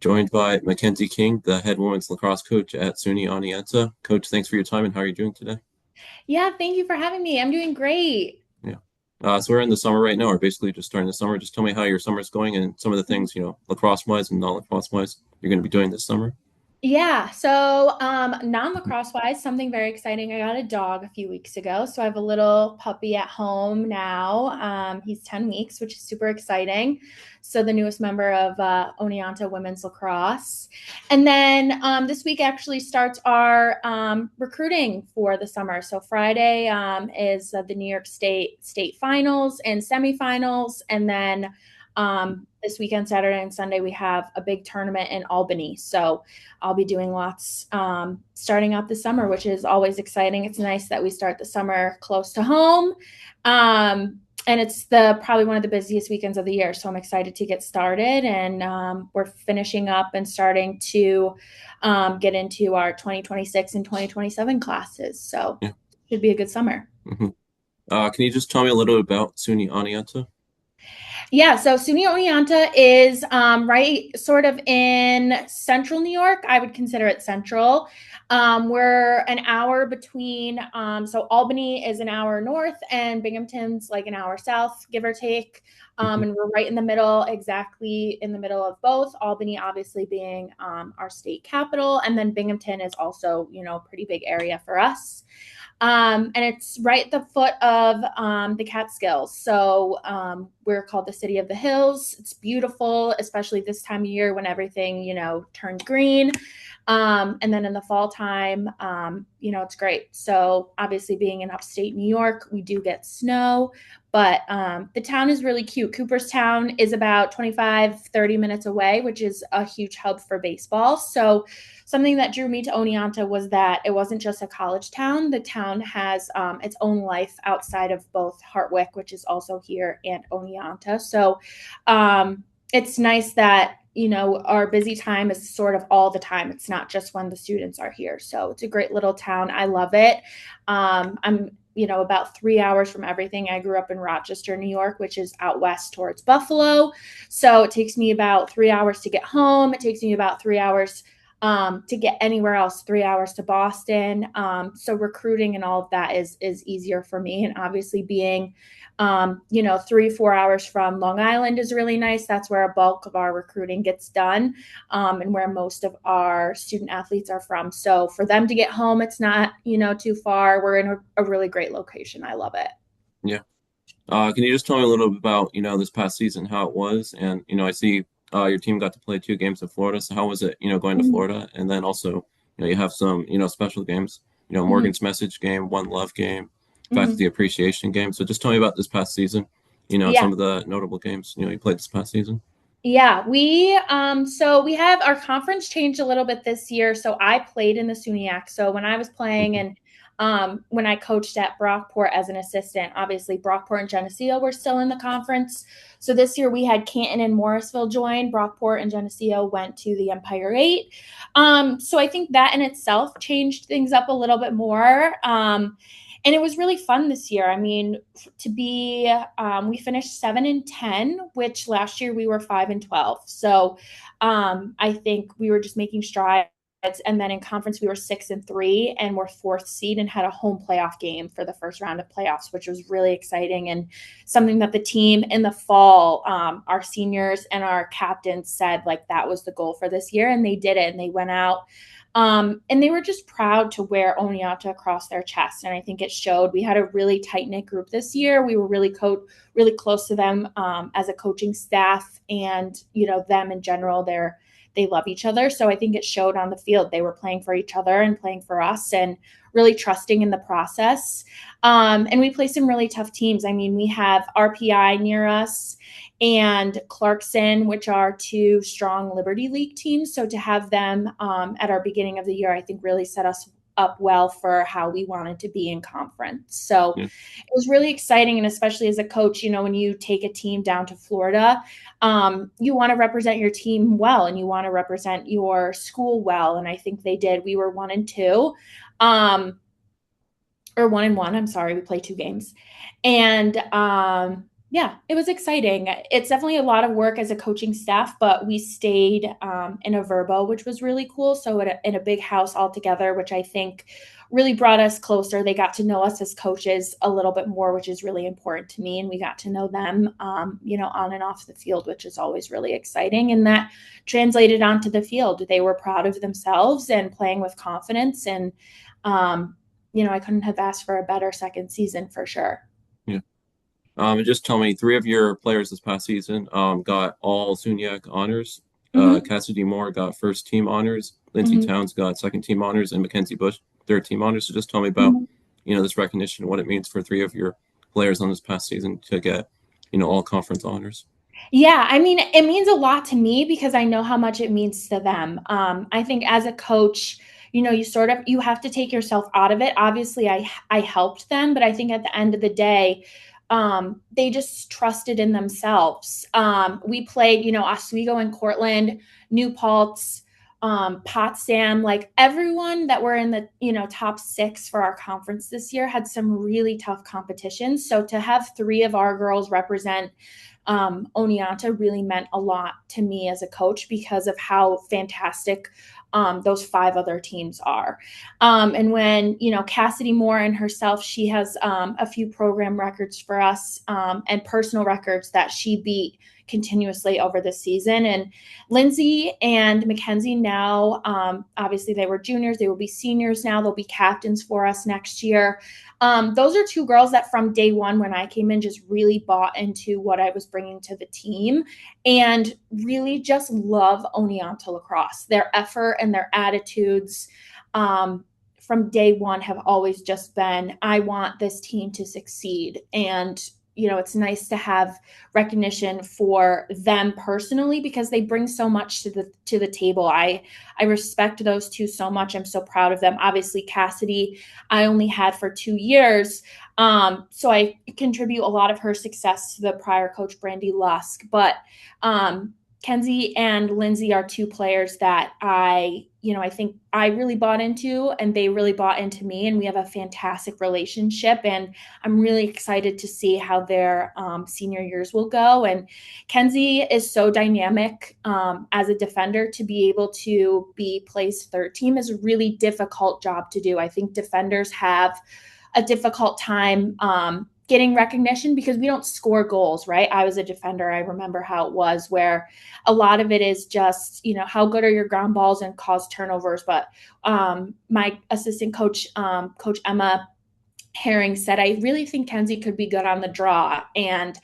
joined by Mackenzie King, the head women's lacrosse coach at SUNY Oneonta. Coach, thanks for your time and how are you doing today? Yeah, thank you for having me. I'm doing great. Yeah. So we're in the summer right now, or basically just starting the summer. Just tell me how your summer's going and some of the things, lacrosse wise and non-lacrosse wise you're going to be doing this summer. Yeah, so non-lacrosse wise, something very exciting. I got a dog a few weeks ago, so I have a little puppy at home now. He's 10 weeks, which is super exciting. So the newest member of Oneonta women's lacrosse. And then this week actually starts our recruiting for the summer. So Friday is the New York State finals and semifinals, and then this weekend, Saturday and Sunday, we have a big tournament in Albany. So I'll be doing lots starting out the summer, which is always exciting. It's nice that we start the summer close to home. And it's the probably one of the busiest weekends of the year. So I'm excited to get started. And we're finishing up and starting to get into our 2026 and 2027 classes. So Yeah. it should be a good summer. hmm can you just tell me a little bit about SUNY Oneonta? Yeah, so SUNY Oneonta is right sort of in central New York. I would consider it central. We're an hour between, so Albany is an hour north and Binghamton's like an hour south, give or take. hmm And we're right in the middle, exactly in the middle of both. Albany, obviously, being our state capital, and then Binghamton is also, a pretty big area for us. And it's right at the foot of the Catskills. So we're called the City of the Hills. It's beautiful, especially this time of year when everything, turns green. And then in the fall time, it's great. So obviously being in upstate New York, we do get snow, but the town is really cute. Cooperstown is about 25, 30 minutes away, which is a huge hub for baseball. So something that drew me to Oneonta was that it wasn't just a college town. The town has its own life outside of both Hartwick, which is also here, and Oneonta. So it's nice that our busy time is sort of all the time. It's not just when the students are here. So it's a great little town. I love it. I'm about 3 hours from everything. I grew up in Rochester, New York, which is out west towards Buffalo. So it takes me about 3 hours to get home. It takes me about 3 hours to get anywhere else, 3 hours to Boston. So recruiting and all of that is easier for me. And obviously being 3-4 hours from Long Island is really nice. That's where a bulk of our recruiting gets done, and where most of our student athletes are from. So for them to get home, it's not, too far. We're in a really great location. I love it. Yeah. Can you just tell me a little bit about, this past season, how it was? And, I see your team got to play 2 games in Florida. So how was it, going to Mhm. Florida? And then also, you have some, special games, Mhm. Morgan's Message game, One Love game, Mhm. faculty appreciation game. So just tell me about this past season, and Yeah. some of the notable games, you played this past season. Yeah, we have our conference changed a little bit this year. So I played in the SUNYAC. So when I was playing hmm and when I coached at Brockport as an assistant, obviously Brockport and Geneseo were still in the conference. So this year we had Canton and Morrisville join. Brockport and Geneseo went to the Empire 8. So I think that in itself changed things up a little bit more. And it was really fun this year. I mean, we finished 7-10, which last year we were 5-12. So I think we were just making strides. And then in conference, we were 6-3 and we're fourth seed and had a home playoff game for the first round of playoffs, which was really exciting and something that the team in the fall, our seniors and our captains said like that was the goal for this year. And they did it. And they went out and they were just proud to wear Oneonta across their chest. And I think it showed. We had a really tight knit group this year. We were really close to them as a coaching staff, and them in general. They love each other. So I think it showed on the field. They were playing for each other and playing for us, and really trusting in the process. And we play some really tough teams. I mean, we have RPI near us and Clarkson, which are two strong Liberty League teams. So to have them at our beginning of the year, I think really set us up well for how we wanted to be in conference. So Yeah. it was really exciting. And especially as a coach, when you take a team down to Florida, you want to represent your team well and you want to represent your school well. And I think they did. We were 1-2. Or 1-1. I'm sorry, we played 2 games. And Yeah, it was exciting. It's definitely a lot of work as a coaching staff, but we stayed in a Verbo, which was really cool. So in a big house all together, which I think really brought us closer. They got to know us as coaches a little bit more, which is really important to me. And we got to know them, on and off the field, which is always really exciting. And that translated onto the field. They were proud of themselves and playing with confidence. And, I couldn't have asked for a better second season for sure. Yeah. And just tell me, three of your players this past season got all SUNY honors. Mm-hmm. Cassidy Moore got first team honors. Lindsey Mm-hmm. Towns got second team honors, and Mackenzie Bush third team honors. So just tell me about, Mm-hmm. this recognition, what it means for three of your players on this past season to get, all conference honors. Yeah, I mean, it means a lot to me because I know how much it means to them. I think as a coach, you have to take yourself out of it. Obviously, I helped them, but I think at the end of the day, they just trusted in themselves. We played, Oswego and Cortland, New Paltz, Potsdam, like everyone that were in the top six for our conference this year had some really tough competitions. So to have three of our girls represent Oneonta really meant a lot to me as a coach because of how fantastic those five other teams are. And when, Cassidy Moore and herself, she has a few program records for us and personal records that she beat continuously over the season. And Lindsey and Mackenzie now, obviously they were juniors, they will be seniors now, they'll be captains for us next year. Those are two girls that from day one when I came in just really bought into what I was bringing to the team and really just love Oneonta lacrosse. Their effort and their attitudes from day one have always just been, I want this team to succeed. And it's nice to have recognition for them personally because they bring so much to the table. I respect those two so much. I'm so proud of them. Obviously, Cassidy, I only had for 2 years. So I contribute a lot of her success to the prior coach, Brandy Lusk. But Kenzie and Lindsey are two players that I think I really bought into and they really bought into me. And we have a fantastic relationship. And I'm really excited to see how their senior years will go. And Kenzie is so dynamic as a defender. To be able to be placed third team is a really difficult job to do. I think defenders have a difficult time getting recognition because we don't score goals, right? I was a defender. I remember how it was where a lot of it is just, how good are your ground balls and cause turnovers. But my assistant coach, Coach Emma Herring, said, I really think Kenzie could be good on the draw. And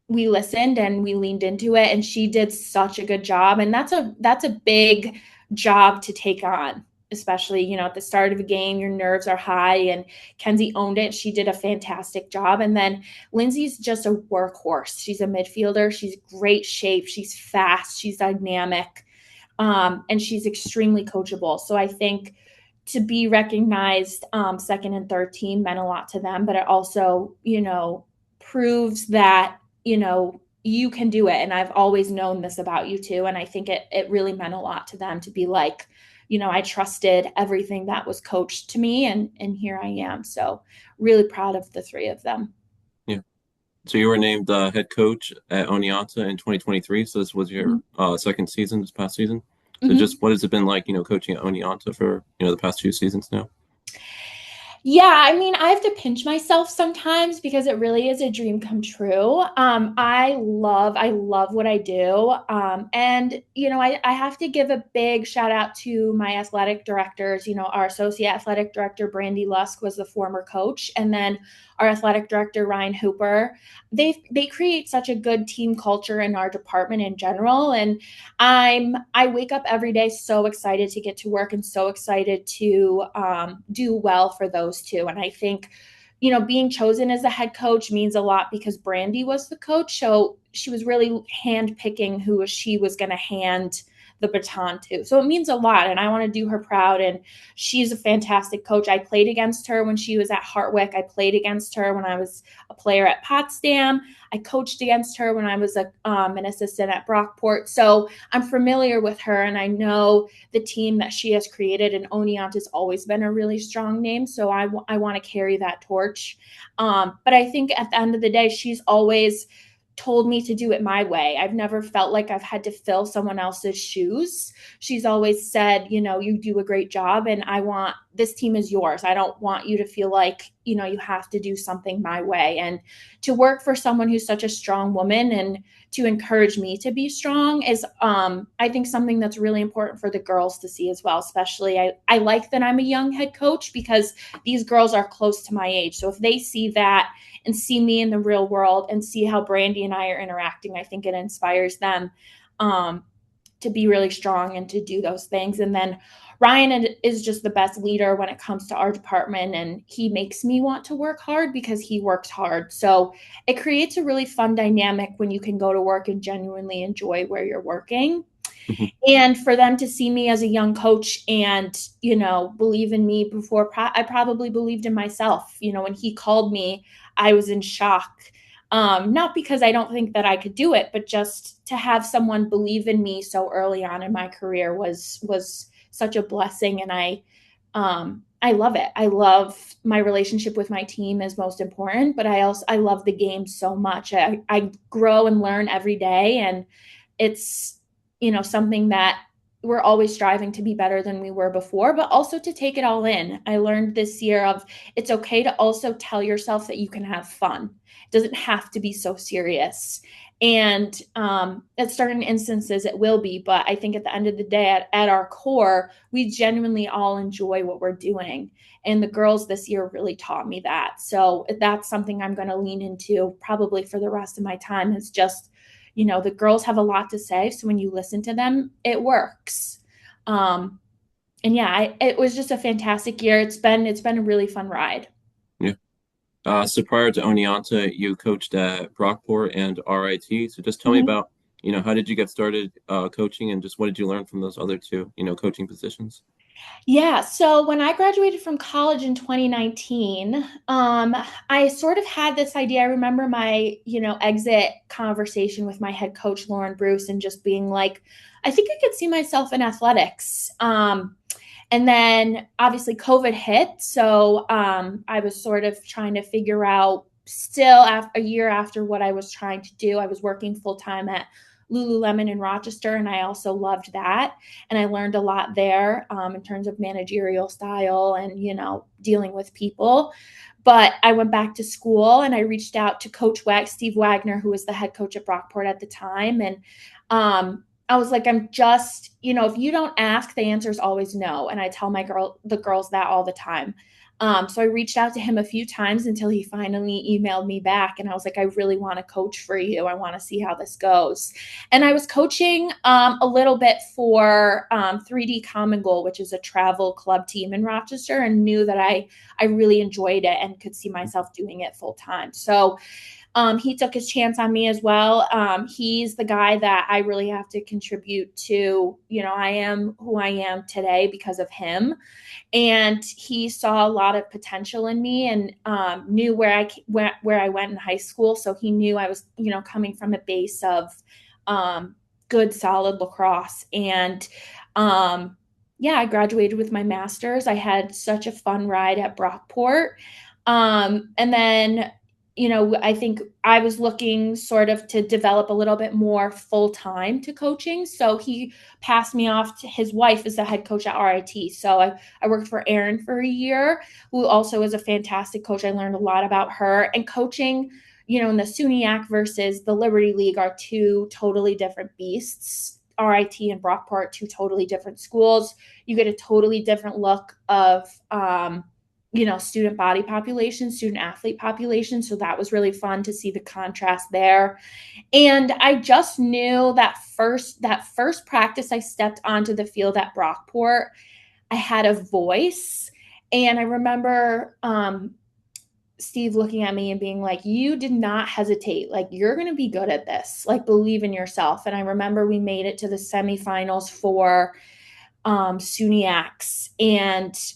we listened and we leaned into it and she did such a good job. And that's a big job to take on, especially, at the start of a game, your nerves are high and Kenzie owned it. She did a fantastic job. And then Lindsey's just a workhorse. She's a midfielder. She's great shape. She's fast. She's dynamic. And she's extremely coachable. So I think to be recognized second and third team meant a lot to them, but it also, proves that, you can do it. And I've always known this about you too. And I think it really meant a lot to them to be like, I trusted everything that was coached to me and here I am. So really proud of the three of them. Yeah. So you were named head coach at Oneonta in 2023. So this was your second season, this past season. So Mm-hmm. just what has it been like, coaching at Oneonta for, the past 2 seasons now? Yeah, I mean, I have to pinch myself sometimes because it really is a dream come true. I love what I do. And, I have to give a big shout out to my athletic directors. Our associate athletic director, Brandy Lusk, was the former coach. And then our athletic director, Ryan Hooper. They create such a good team culture in our department in general. And I wake up every day so excited to get to work and so excited to do well for those two. And I think, being chosen as the head coach means a lot because Brandy was the coach. So she was really hand picking who she was going to hand the baton to. So it means a lot, and I want to do her proud. And she's a fantastic coach. I played against her when she was at Hartwick. I played against her when I was a player at Potsdam. I coached against her when I was an assistant at Brockport. So I'm familiar with her, and I know the team that she has created. And Oneonta has always been a really strong name. So I want to carry that torch. But I think at the end of the day, she's always told me to do it my way. I've never felt like I've had to fill someone else's shoes. She's always said, you do a great job, and this team is yours. I don't want you to feel like, you have to do something my way. And to work for someone who's such a strong woman and to encourage me to be strong is, I think, something that's really important for the girls to see as well. Especially, I like that I'm a young head coach because these girls are close to my age. So if they see that and see me in the real world and see how Brandy and I are interacting, I think it inspires them to be really strong and to do those things. And then Ryan is just the best leader when it comes to our department, and he makes me want to work hard because he works hard. So it creates a really fun dynamic when you can go to work and genuinely enjoy where you're working. Mhm. And for them to see me as a young coach and, believe in me before I probably believed in myself. When he called me, I was in shock. Not because I don't think that I could do it, but just to have someone believe in me so early on in my career was such a blessing. And I love it. I love my relationship with my team is most important, but I love the game so much. I grow and learn every day, and it's something that we're always striving to be better than we were before, but also to take it all in. I learned this year of it's okay to also tell yourself that you can have fun. It doesn't have to be so serious. And at certain instances, it will be. But I think at the end of the day, at our core, we genuinely all enjoy what we're doing. And the girls this year really taught me that. So that's something I'm going to lean into probably for the rest of my time, is just the girls have a lot to say. So when you listen to them, it works. And yeah, it was just a fantastic year. It's been a really fun ride. Yeah. So prior to Oneonta, you coached at Brockport and RIT. So just tell me Mhm. about, how did you get started coaching, and just what did you learn from those other two, coaching positions? Yeah, so when I graduated from college in 2019, I sort of had this idea. I remember my, exit conversation with my head coach, Lauren Bruce, and just being like, I think I could see myself in athletics. And then obviously COVID hit. So I was sort of trying to figure out, still a year after what I was trying to do. I was working full time at Lululemon in Rochester, and I also loved that. And I learned a lot there in terms of managerial style and, dealing with people. But I went back to school and I reached out to Steve Wagner, who was the head coach at Brockport at the time. And I was like, I'm just, if you don't ask, the answer is always no. And I tell the girls that all the time. So I reached out to him a few times until he finally emailed me back. And I was like, I really want to coach for you. I want to see how this goes. And I was coaching a little bit for 3D Common Goal, which is a travel club team in Rochester, and knew that I really enjoyed it and could see myself doing it full time. So he took his chance on me as well. He's the guy that I really have to contribute to. I am who I am today because of him. And he saw a lot of potential in me, and knew where I went in high school. So he knew I was, coming from a base of good, solid lacrosse. And yeah, I graduated with my master's. I had such a fun ride at Brockport. And then I think I was looking sort of to develop a little bit more full time to coaching. So he passed me off to his wife as the head coach at RIT. So I worked for Erin for a year, who also is a fantastic coach. I learned a lot about her. And coaching, in the SUNY versus the Liberty League are two totally different beasts. RIT and Brockport, two totally different schools. You get a totally different look of student body population, student athlete population. So that was really fun to see the contrast there. And I just knew that first practice I stepped onto the field at Brockport, I had a voice. And I remember Steve looking at me and being like, you did not hesitate. Like, you're going to be good at this. Like, believe in yourself. And I remember we made it to the semifinals for SUNY, and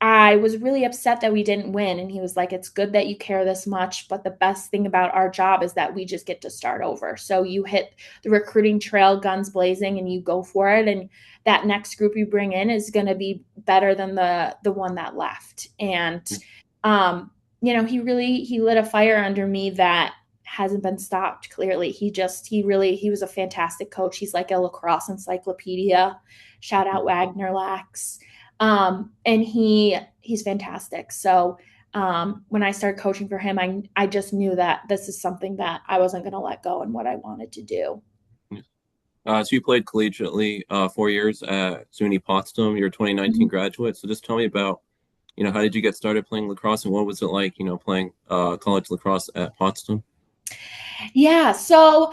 I was really upset that we didn't win. And he was like, it's good that you care this much, but the best thing about our job is that we just get to start over. So you hit the recruiting trail guns blazing and you go for it. And that next group you bring in is going to be better than the one that left. And, um, he lit a fire under me that hasn't been stopped. Clearly, he was a fantastic coach. He's like a lacrosse encyclopedia. Shout out Wagner Lax. And he's fantastic. So when I started coaching for him, I just knew that this is something that I wasn't going to let go and what I wanted to do. So you played collegiately 4 years at SUNY Potsdam. You're a 2019 graduate. So just tell me about, how did you get started playing lacrosse and what was it like, playing college lacrosse at Potsdam? Yeah. So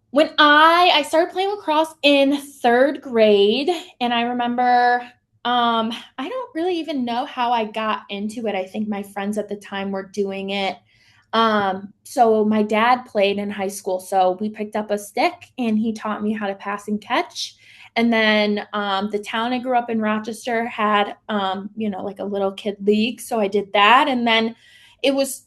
when I started playing lacrosse in third grade, and I remember I don't really even know how I got into it. I think my friends at the time were doing it. So my dad played in high school, so we picked up a stick and he taught me how to pass and catch. And then the town I grew up in, Rochester, had like a little kid league, so I did that. And then it was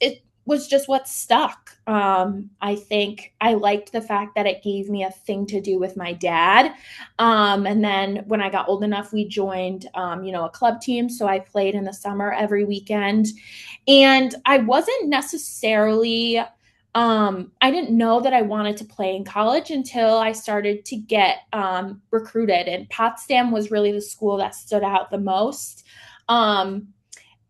just what stuck. I think I liked the fact that it gave me a thing to do with my dad. And then when I got old enough, we joined, a club team. So I played in the summer every weekend. And I wasn't necessarily, I didn't know that I wanted to play in college until I started to get recruited. And Potsdam was really the school that stood out the most. Um,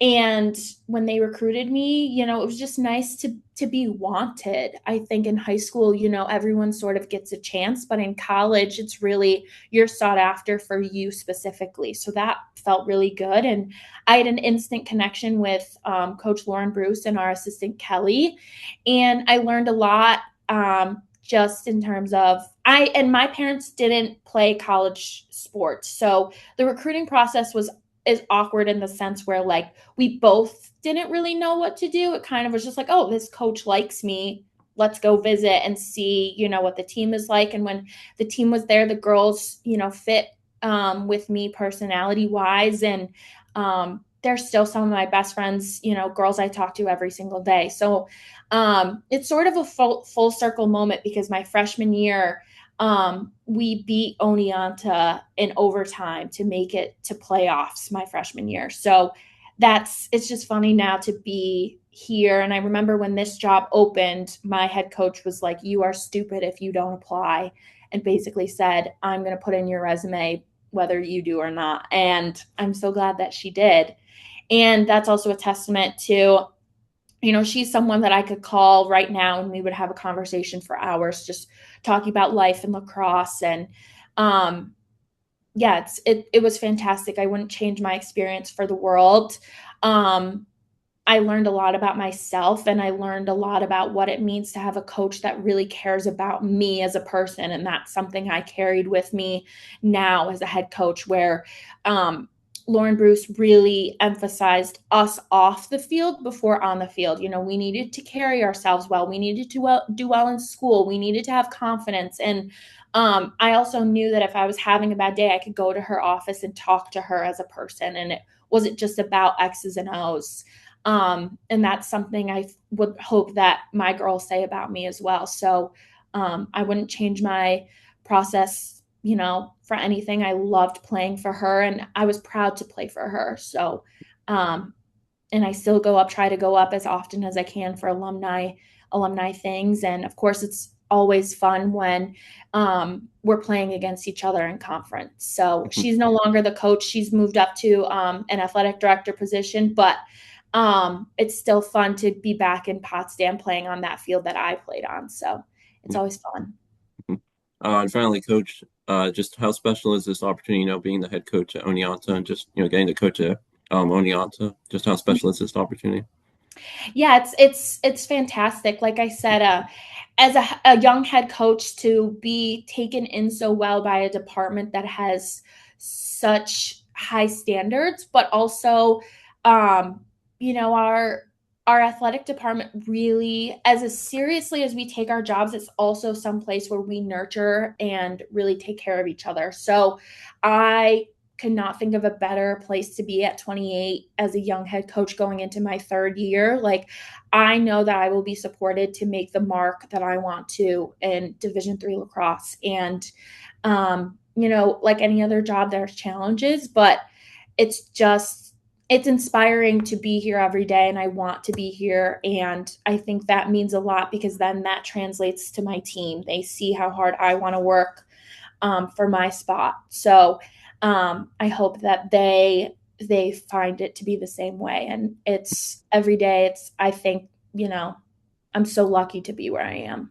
and when they recruited me, it was just nice to be wanted. I think in high school, everyone sort of gets a chance, but in college, it's really you're sought after for you specifically. So that felt really good. And I had an instant connection with Coach Lauren Bruce and our assistant Kelly. And I learned a lot, just in terms of my parents didn't play college sports. So the recruiting process is awkward in the sense where like we both didn't really know what to do. It kind of was just like, oh, this coach likes me. Let's go visit and see, what the team is like. And when the team was there, the girls, fit with me personality wise. And they're still some of my best friends, girls I talk to every single day. So it's sort of a full circle moment because my freshman year, we beat Oneonta in overtime to make it to playoffs my freshman year. So it's just funny now to be here. And I remember when this job opened, my head coach was like, you are stupid if you don't apply, and basically said, I'm going to put in your resume whether you do or not. And I'm so glad that she did. And that's also a testament to, she's someone that I could call right now and we would have a conversation for hours just talking about life and lacrosse. And yeah, it was fantastic. I wouldn't change my experience for the world. I learned a lot about myself and I learned a lot about what it means to have a coach that really cares about me as a person. And that's something I carried with me now as a head coach, where Lauren Bruce really emphasized us off the field before on the field. We needed to carry ourselves well. We needed to do well in school. We needed to have confidence. And I also knew that if I was having a bad day, I could go to her office and talk to her as a person. And it wasn't just about X's and O's. And that's something I would hope that my girls say about me as well. So I wouldn't change my process, for anything. I loved playing for her and I was proud to play for her. So, and I still try to go up as often as I can for alumni things. And of course, it's always fun when we're playing against each other in conference. So she's no longer the coach. She's moved up to an athletic director position, but it's still fun to be back in Potsdam playing on that field that I played on. So it's always fun. And finally, Coach, just how special is this opportunity, being the head coach at Oneonta and just, getting to coach at Oneonta? Just how special is this opportunity? Yeah, it's fantastic. Like I said, as a young head coach, to be taken in so well by a department that has such high standards, but also, um, our our athletic department really, as seriously as we take our jobs, it's also some place where we nurture and really take care of each other. So I cannot think of a better place to be at 28 as a young head coach going into my third year. Like, I know that I will be supported to make the mark that I want to in Division 3 lacrosse. And like any other job, there's challenges, but it's just it's inspiring to be here every day, and I want to be here, and I think that means a lot because then that translates to my team. They see how hard I want to work for my spot. So I hope that they find it to be the same way. And it's every day. It's I think I'm so lucky to be where I am.